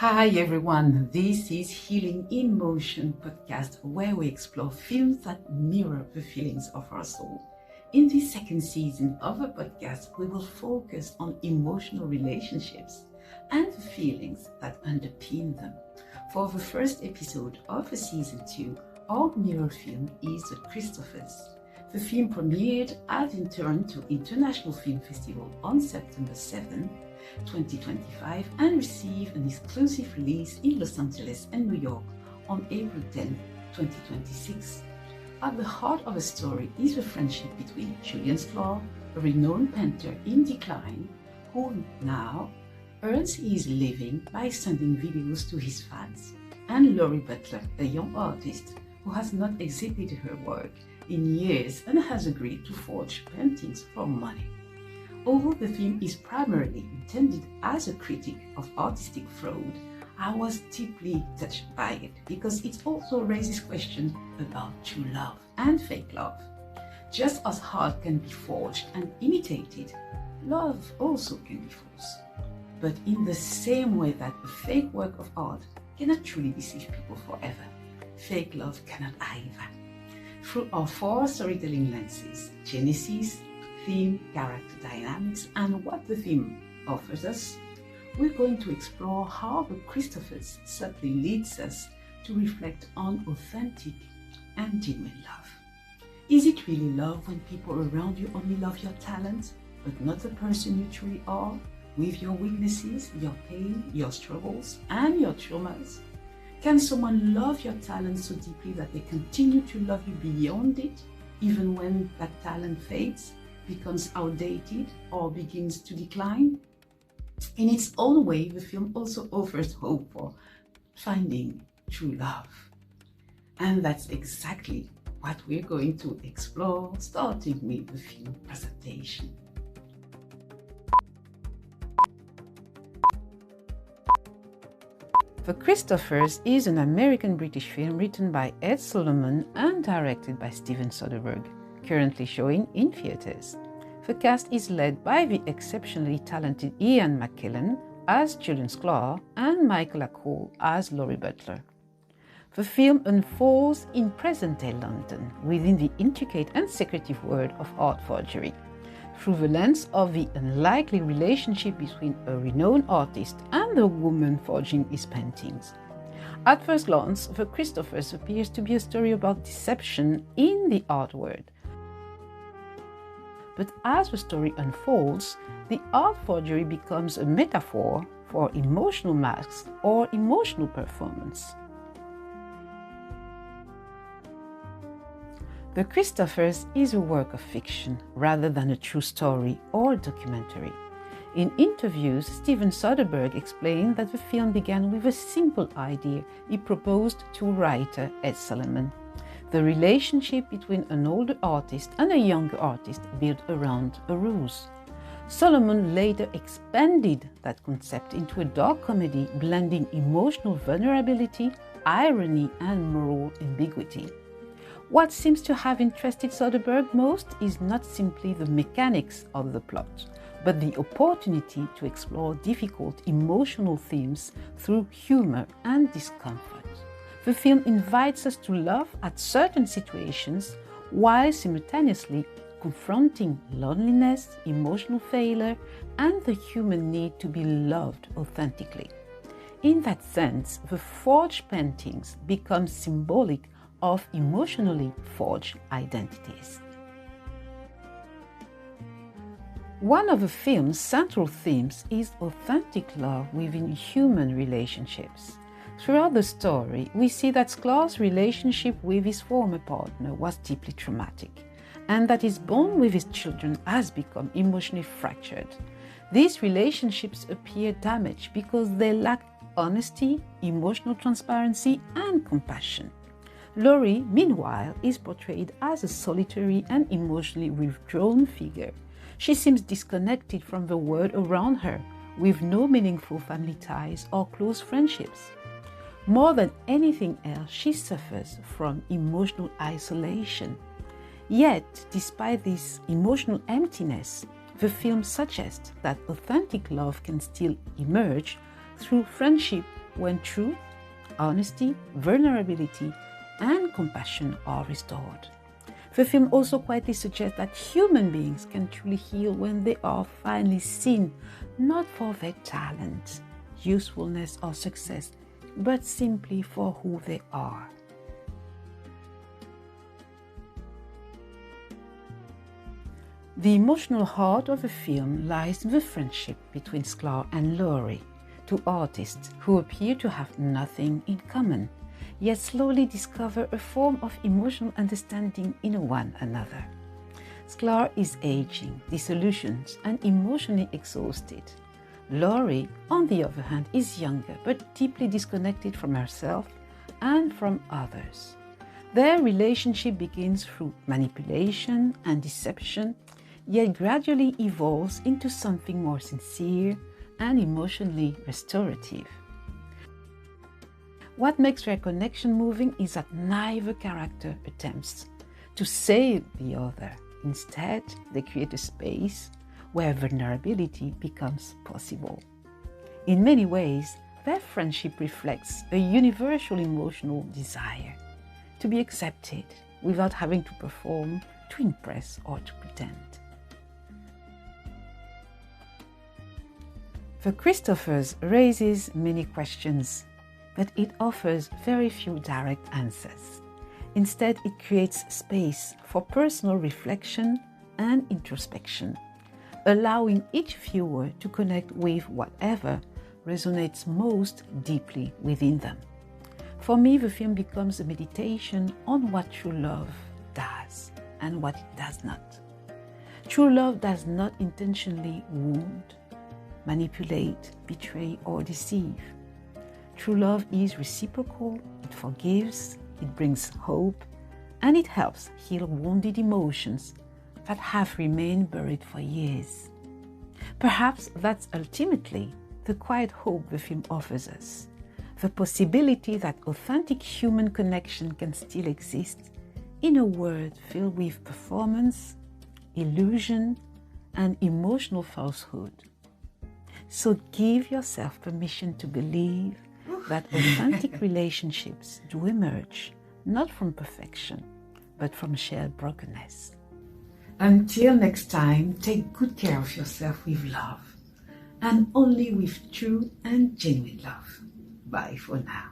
Hi everyone, this is Healing in Motion podcast where we explore films that mirror the feelings of our soul. In this second season of the podcast, we will focus on emotional relationships and the feelings that underpin them. For the first episode of the season 2, our mirror film is The Christophers. The film premiered at the Toronto International Film Festival on September 7, 2025 and received an exclusive release in Los Angeles and New York on April 10, 2026. At the heart of the story is the friendship between Julian Sklar, a renowned painter in decline, who now earns his living by sending videos to his fans, and Laurie Butler, a young artist who has not exhibited her work in years and has agreed to forge paintings for money. Although the film is primarily intended as a critique of artistic fraud, I was deeply touched by it because it also raises questions about true love and fake love. Just as art can be forged and imitated, love also can be false. But in the same way that a fake work of art cannot truly deceive people forever, fake love cannot either. Through our four storytelling lenses, Genesis, theme, character dynamics, and what the film offers us, we're going to explore how The Christophers subtly leads us to reflect on authentic and genuine love. Is it really love when people around you only love your talent, but not the person you truly are, with your weaknesses, your pain, your struggles, and your traumas? Can someone love your talent so deeply that they continue to love you beyond it, even when that talent fades, becomes outdated, or begins to decline? In its own way, the film also offers hope for finding true love. And that's exactly what we're going to explore, starting with the film presentation. The Christophers is an American-British film written by Ed Solomon and directed by Steven Soderbergh, currently showing in theaters. The cast is led by the exceptionally talented Ian McKellen as Julian Sklar and Michael Acol as Laurie Butler. The film unfolds in present-day London within the intricate and secretive world of art forgery, through the lens of the unlikely relationship between a renowned artist and the woman forging his paintings. At first glance, The Christophers appears to be a story about deception in the art world. But as the story unfolds, the art forgery becomes a metaphor for emotional masks or emotional performance. The Christophers is a work of fiction rather than a true story or documentary. In interviews, Steven Soderbergh explained that the film began with a simple idea he proposed to writer Ed Solomon: the relationship between an older artist and a younger artist built around a ruse. Solomon later expanded that concept into a dark comedy blending emotional vulnerability, irony, and moral ambiguity. What seems to have interested Soderbergh most is not simply the mechanics of the plot, but the opportunity to explore difficult emotional themes through humor and discomfort. The film invites us to love at certain situations while simultaneously confronting loneliness, emotional failure, and the human need to be loved authentically. In that sense, the forged paintings become symbolic of emotionally forged identities. One of the film's central themes is authentic love within human relationships. Throughout the story, we see that Sklar's relationship with his former partner was deeply traumatic, and that his bond with his children has become emotionally fractured. These relationships appear damaged because they lack honesty, emotional transparency, and compassion. Laurie, meanwhile, is portrayed as a solitary and emotionally withdrawn figure. She seems disconnected from the world around her, with no meaningful family ties or close friendships. More than anything else, she suffers from emotional isolation. Yet, despite this emotional emptiness, the film suggests that authentic love can still emerge through friendship when truth, honesty, vulnerability, and compassion are restored. The film also quietly suggests that human beings can truly heal when they are finally seen, not for their talent, usefulness, or success, but simply for who they are. The emotional heart of the film lies in the friendship between Sklar and Laurie, two artists who appear to have nothing in common, yet slowly discover a form of emotional understanding in one another. Sklar is aging, disillusioned, and emotionally exhausted. Laurie, on the other hand, is younger but deeply disconnected from herself and from others. Their relationship begins through manipulation and deception, yet gradually evolves into something more sincere and emotionally restorative. What makes their connection moving is that neither character attempts to save the other. Instead, they create a space where vulnerability becomes possible. In many ways, their friendship reflects a universal emotional desire to be accepted without having to perform, to impress, or to pretend. The Christophers raises many questions, but it offers very few direct answers. Instead, it creates space for personal reflection and introspection, allowing each viewer to connect with whatever resonates most deeply within them. For me, the film becomes a meditation on what true love does and what it does not. True love does not intentionally wound, manipulate, betray, or deceive. True love is reciprocal, it forgives, it brings hope, and it helps heal wounded emotions that have remained buried for years. Perhaps that's ultimately the quiet hope the film offers us, the possibility that authentic human connection can still exist in a world filled with performance, illusion, and emotional falsehood. So give yourself permission to believe that authentic relationships do emerge, not from perfection, but from shared brokenness. Until next time, take good care of yourself with love, and only with true and genuine love. Bye for now.